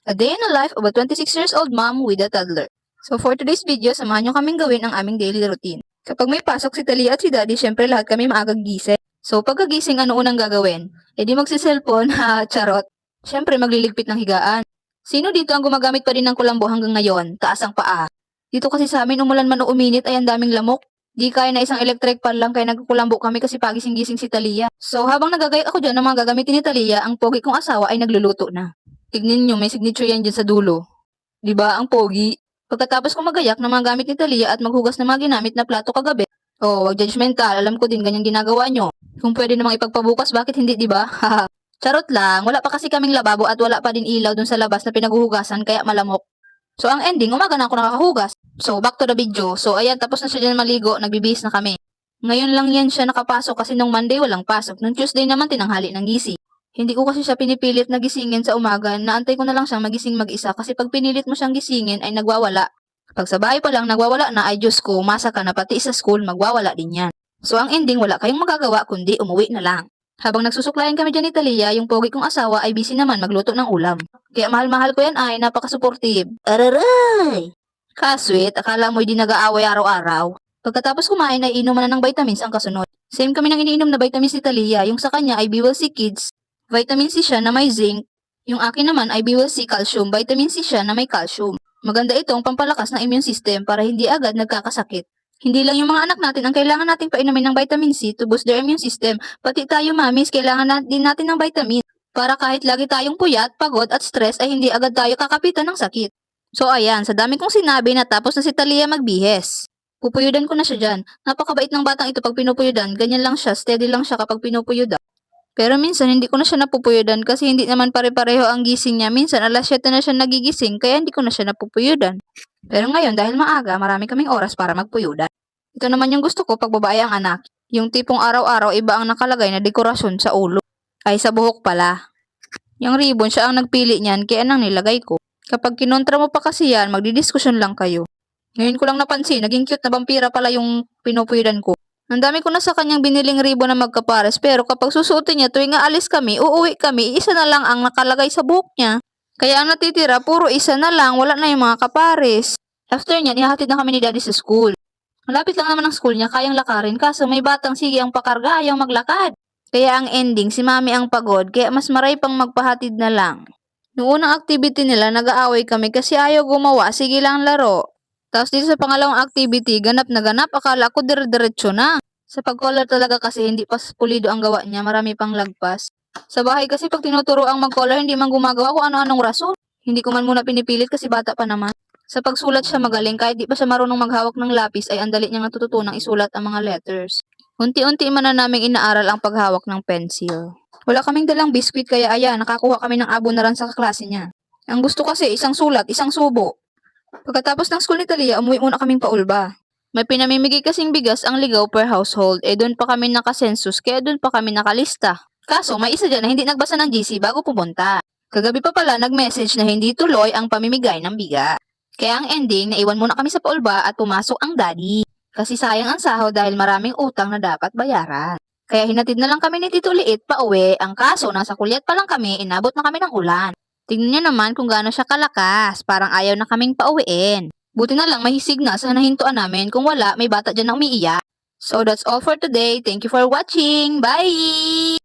A day in the life of a 26 years old mom with a toddler. So for today's video, samahan nyo kaming gawin ang aming daily routine. Kapag may pasok si Talia at si Daddy, syempre lahat kami maagang gising. So pagkagising, ano unang gagawin? E di magsiselfon, ha, charot. Syempre magliligpit ng higaan. Sino dito ang gumagamit pa rin ng kulambo hanggang ngayon? Taas ang paa. Dito kasi sa amin, umulan man o uminit ay ang daming lamok. Di kaya na isang electric pan lang kaya nagkukulambo kami kasi pagising-gising si Talia. So habang nagagayat ako dyan ng mga gagamitin ni Talia, ang pogi kong asawa ay nagluluto na. Tignan nyo, may signature yan dyan sa dulo. Diba, ang pogi? Pagkatapos ko magayak ng mga gamit ni Talia at maghugas ng mga ginamit na plato kagabi. Oh, wag judgmental, alam ko din ganyan ginagawa nyo. Kung pwede namang ipagpabukas, bakit hindi, diba? Haha. Charot lang, wala pa kasi kaming lababo at wala pa din ilaw dun sa labas na pinaghuhugasan kaya malamok. So ang ending, umaga na ako nakakahugas. So back to the video. So ayan, tapos na siya dyan maligo, nagbibihis na kami. Ngayon lang yan siya nakapasok kasi nung Monday walang pasok. Nung Tuesday naman tinanghali ng gising. Hindi ko kasi siya pinipilit na gisingin sa umaga, naantay ko na lang siyang magising mag-isa kasi pag pinilit mo siyang gisingin ay nagwawala. Pag sa bahay pa lang nagwawala na ay Diyos ko, masa ka na pati sa school magwawala din yan. So ang ending, wala kayong magagawa kundi umuwi na lang. Habang nagsusuklayan kami dyan ni Talia, yung pogi kong asawa ay busy naman magluto ng ulam. Kaya mahal-mahal ko yan ay napaka-supportive. Araray! Kasweet, akala mo'y di nag-aaway araw-araw. Pagkatapos kumain ay inuman na ng vitamins ang kasunod. Same kami ng iniinom na vitamins ni Talia, yung sa kanya ay BWC Kids. Vitamin C siya na may zinc. Yung akin naman ay BWC Calcium, vitamin C siya na may calcium. Maganda itong pampalakas ng immune system para hindi agad nagkakasakit. Hindi lang yung mga anak natin ang kailangan nating painumin ng vitamin C to boost their immune system, pati tayo mamis kailangan din natin ng vitamin para kahit lagi tayong puyat, pagod at stress ay hindi agad tayo kakapitan ng sakit. So ayan, sa dami kong sinabi natapos na si Talia magbihes. Pupuyudan ko na siya dyan. Napakabait ng batang ito pag pinupuyudan, ganyan lang siya, steady lang siya kapag pinupuyudan. Pero minsan hindi ko na siya napupuyudan kasi hindi naman pare-pareho ang gising niya. Minsan alas 7 na siya nagigising kaya hindi ko na siya napupuyudan. Pero ngayon dahil maaga, marami kaming oras para magpuyudan. Ito naman yung gusto ko pag babae ang anak. Yung tipong araw-araw iba ang nakalagay na dekorasyon sa ulo. Ay sa buhok pala. Yung ribbon siya ang nagpili niyan kaya nang nilagay ko. Kapag kinontra mo pa kasi yan, magdidiskusyon lang kayo. Ngayon ko lang napansin, naging cute na vampira pala yung pinupuyudan ko. Ang dami ko na sa kanyang biniling ribbon na magkapares pero kapag susuotin niya tuwing aalis kami, uuwi kami, isa na lang ang nakalagay sa buhok niya. Kaya ang natitira, puro isa na lang, wala na yung mga kapares. After niyan, ihahatid na kami ni Daddy sa school. Malapit lang naman ang school niya, kayang lakarin kaso may batang sige ang pakarga, ayaw maglakad. Kaya ang ending, si Mami ang pagod kaya mas maray pang magpahatid na lang. Noong unang activity nila, nag-aaway kami kasi ayaw gumawa, sige lang laro. Tapos dito sa pangalawang activity, ganap na ganap, akala ko dire-diretso na. Sa pag-color talaga kasi hindi pa pulido ang gawa niya, marami pang lagpas. Sa bahay kasi pag tinuturo ang mag-color, hindi man gumagawa kung ano-anong rason. Hindi ko man muna pinipilit kasi bata pa naman. Sa pagsulat siya magaling, kahit di pa siya marunong maghawak ng lapis ay andali niyang natututunang isulat ang mga letters. Unti-unti man na naming inaaral ang paghawak ng pencil. Wala kaming dalang biskwit kaya ayan, nakakuha kami ng abo na ran sa kaklase niya. Ang gusto kasi, isang sulat, isang subo. Pagkatapos ng school ni Talia, umuwi muna kaming paulba. May pinamimigay kasing bigas ang ligaw per household, doon pa kami nakasensus kaya doon pa kami nakalista. Kaso may isa dyan na hindi nagbasa ng GC bago pumunta. Kagabi pa pala nag-message na hindi tuloy ang pamimigay ng bigas. Kaya ang ending, naiwan muna kami sa paulba at pumasok ang daddy. Kasi sayang ang sahod dahil maraming utang na dapat bayaran. Kaya hinatid na lang kami ni Tito Liit pa uwi. Ang kaso, nasa kulyat pa lang kami, inabot na kami ng ulan. Tingnan niyo naman kung gaano siya kalakas, parang ayaw na kaming pauwiin. Buti na lang may hisig na sa nahintuan namin, kung wala may bata dyan na umiiyak. So that's all for today, thank you for watching, bye!